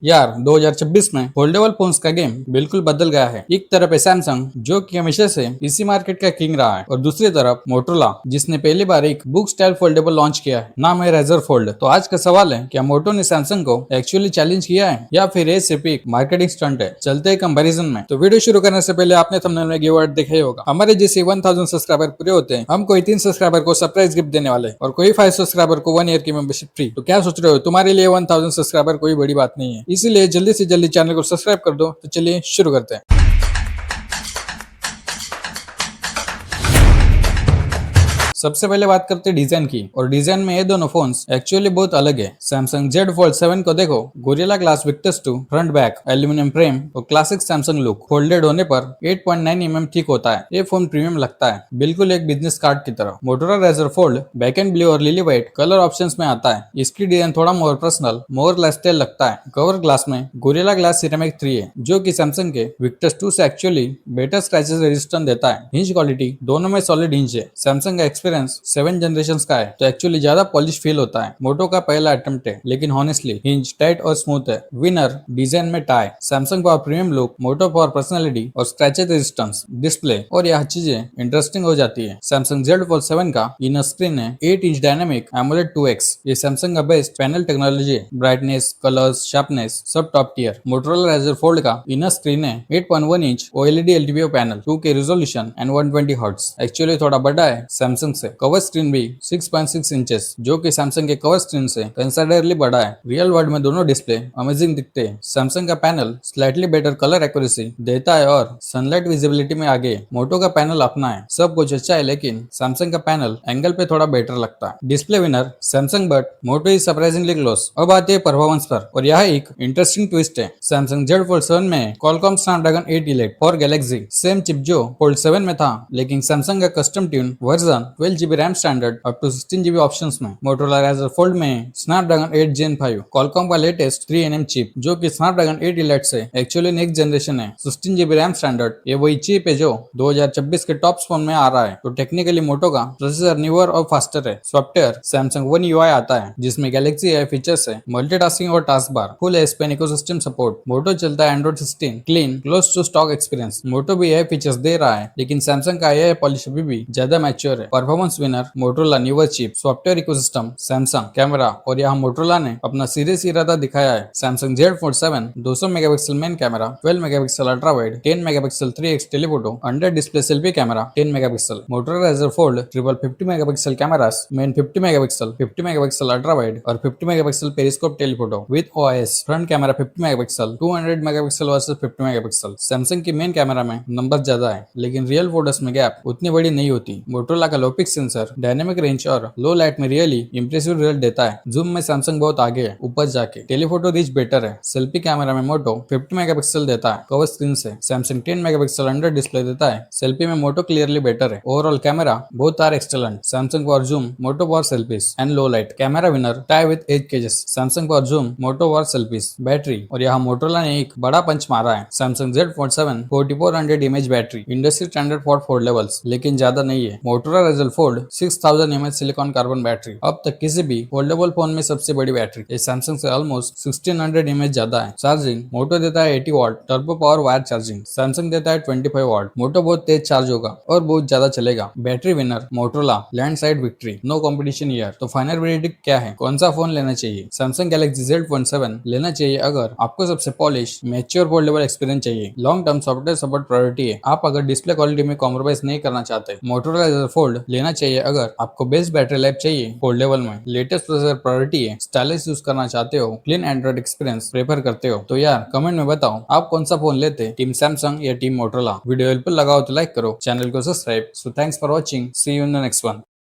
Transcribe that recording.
यार 2026 में foldable phones का गेम बिल्कुल बदल गया है। एक तरफ है सैमसंग जो कि हमेशा से इसी मार्केट का किंग रहा है और दूसरी तरफ मोटोरोला जिसने पहली बार एक बुक स्टाइल फोल्डेबल लॉन्च किया है, नाम है रेजर फोल्ड। तो आज का सवाल है, क्या मोटो ने सैमसंग को एक्चुअली चैलेंज किया है या फिर ये सिर्फ एक मार्केटिंग स्टंट है। चलते हैं कंपैरिजन में। तो वीडियो शुरू करने से पहले आपने थंबनेल में कीवर्ड देखा ही होगा। हमारे जैसे 1000 सब्सक्राइबर पूरे होते हैं, हम कोई 3 सब्सक्राइबर को सरप्राइज गिफ्ट देने वाले और कोई 5 सब्सक्राइबर को 1 ईयर की मेंबरशिप फ्री। तो क्या सोच रहे हो, तुम्हारे लिए 1000 सब्सक्राइबर कोई बड़ी बात नहीं है, इसीलिए जल्दी से जल्दी चैनल को सब्सक्राइब कर दो। तो चलिए शुरू करते हैं। सबसे पहले बात करते हैं डिजाइन की, और डिजाइन में ये दोनों फोन्स एक्चुअली बहुत अलग है। सैमसंग Z Fold 7 को देखो, gorilla glass Victus 2 front back aluminium frame और क्लासिक सैमसंग लुक। फोल्डेड होने पर 8.9 mm थिक होता है। ये फोन प्रीमियम लगता है, बिल्कुल एक बिजनेस कार्ड की तरह। Motorola Razr fold back and blue और लिली व्हाइट कलर ऑप्शंस में आता है। इसकी डिजाइन थोड़ा मोर पर्सनल, मोर लाइफस्टाइल लगता है। कवर ग्लास में गोरिल्ला ग्लास सिरेमिक 3 है, जो कि सैमसंग के विक्टस 2 से एक्चुअली बेटर स्क्रैचेस रेजिस्टेंस देता है। हिंज क्वालिटी दोनों में सॉलिड हिंज है। सैमसंग का एक्सपीरियंस 7 जनरेशन का है, तो एक्चुअली ज्यादा पॉलिश फील होता है। मोटो का पहला अटेम्प्ट है, लेकिन हॉनेस्टली हिंज टाइट और स्मूथ है। विनर डिजाइन में tie, Samsung for premium look, Moto for personality और स्क्रैचेस रेजिस्टेंस। डिस्प्ले और यह चीजें इंटरेस्टिंग हो जाती है। सैमसंग Z Fold 7 का इनर स्क्रीन है 8 इंच डायनामिक AMOLED 2X। ये सैमसंग का बेस्ट पैनल टेक्नोलॉजी है। ब्राइटनेस, कलर्स, शार्पनेस सब top tier. Motorola Razr fold का इनर स्क्रीन है 8.1 inch OLED LTPO panel, 2K resolution and 120 hertz. Actually थोड़ा बड़ा है सैमसंग से। कवर स्क्रीन भी 6.6 इंचेस, जो कि सैमसंग के कवर स्क्रीन से कंसिडरेबली बड़ा है। रियल वर्ल्ड में दोनों डिस्प्ले अमेजिंग दिखते हैं। सैमसंग का panel slightly better colour accuracy देता है और सनलाइट विजिबिलिटी में आगे। मोटो का पैनल अपना है, सब कुछ अच्छा है, लेकिन सैमसंग का पैनल एंगल पे थोड़ा बेटर लगता है। Display winner Samsung, but Moto is surprisingly close. अब आते हैं परफॉर्मेंस पर, और यह एक इंटरेस्टिंग ट्विस्ट है। सैमसंग Z Fold 7 में Qualcomm Snapdragon 8 Elite for Galaxy, same chip जो Fold 7 में था, लेकिन सैमसंग का custom tune version 12GB RAM standard up to 16GB options में। मोटोरोला रेजर फोल्ड में Snapdragon 8 Gen 5 Qualcomm का लेटेस्ट 3nm चिप, जो कि Snapdragon 8 Elite से एक्चुअली नेक्स्ट जनरेशन है। 16GB रैम स्टैंडर्ड, ये वही चिप है जो 2026 के टॉप फोन में आ रहा है। तो टेक्निकली मोटो का प्रोसेसर न्यूअर और फास्टर है। सॉफ्टवेयर सैमसंग One UI आता है, जिसमें गैलेक्सी AI फीचर्स है, मल्टीटास्किंग और task bar, full S Pen ecosystem support. Moto चलता है Android 16 clean close to stock experience. Moto भी AI फीचर्स दे रहा है, लेकिन सैमसंग का AI पॉलिश अभी भी ज्यादा मैच्योर है। Performance winner Motorola newer chip, software ecosystem Samsung, camera और यहाँ मोटोरोला ने अपना सीरियस इरादा दिखाया है। Samsung Z Fold 7 200 megapixel main camera, 12 megapixel ultra wide, 10 megapixel 3x telephoto, under display selfie camera 10 megapixel. Motorola Razr fold triple 50 megapixel cameras, main 50 megapixel, 50 megapixel ultra wide और 50 megapixel periscope telephoto with OIS। Front camera 50 megapixel, 200 megapixel versus 50 megapixel. Samsung की main camera में number ज्यादा है, लेकिन real photos में gap उतनी बड़ी नहीं होती। मोटोरोला का लो पिक्स सेंसर डायनेमिक रेंज और लो लाइट में रियली इंप्रेसिव रिजल्ट देता है। जूम में सैमसंग बहुत आगे है ऊपर जाके। टेलीफोटो रीच बेटर है। सेल्फी कैमरा में मोटो 50 मेगापिक्सल देता है कवर स्क्रीन से, सैमसंग 10 मेगापिक्सल अंडर डिस्प्ले देता है। सेल्फी में मोटो क्लियरली बेटर है। Overall camera both are excellent. Samsung for zoom, Moto for selfies and low light. Camera winner tie with 8 केजेस, Samsung for zoom, Moto for selfies. Battery, और यहाँ Motorola ने एक बड़ा पंच मारा है। Samsung Z Fold 7 4400 mAh battery, industry standard for foldables, लेकिन ज्यादा नहीं है। Motorola Razr fold 6000 mAh silicon carbon battery, अब तक किसी भी फोल्डेबल फोन में सबसे बड़ी बैटरी। ये सैमसंग से ऑलमोस्ट 1600 mAh ज्यादा है। चार्जिंग, मोटो देता है 80 watt turbo power wire charging, Samsung देता है 25 वाट। मोटो बहुत तेज चार्ज होगा और बहुत ज्यादा चलेगा। Battery winner Motorola, landslide victory, no competition here. तो फाइनल वर्डिक्ट क्या है, कौन सा फोन लेना चाहिए? सैमसंग गैलेक्सी Z Fold 7 लेना चाहिए अगर आपको सबसे पॉलिश मैच्योर फोल्डेबल एक्सपीरियंस चाहिए। Long term software support priority है, आप अगर डिस्प्ले क्वालिटी में कॉम्प्रोमाइज नहीं करना चाहते। मोटोरोला रेजर फोल्ड लेना चाहिए अगर आपको बेस्ट बैटरी लाइफ चाहिए फोल्डेबल में। लेटेस्ट प्रोसेसर प्रायोरिटी है, स्टाइलिश यूज करना चाहते हो, क्लीन एंड्रॉइड एक्सपीरियंस प्रेफर करते हो। तो यार कमेंट में बताओ आप कौन सा फोन लेते, टीम सैमसंग या टीम मोटोरोला। वीडियो हेल्पफुल लगा हो तो लाइक करो, चैनल को subscribe. So thanks for watching, see you in the next one.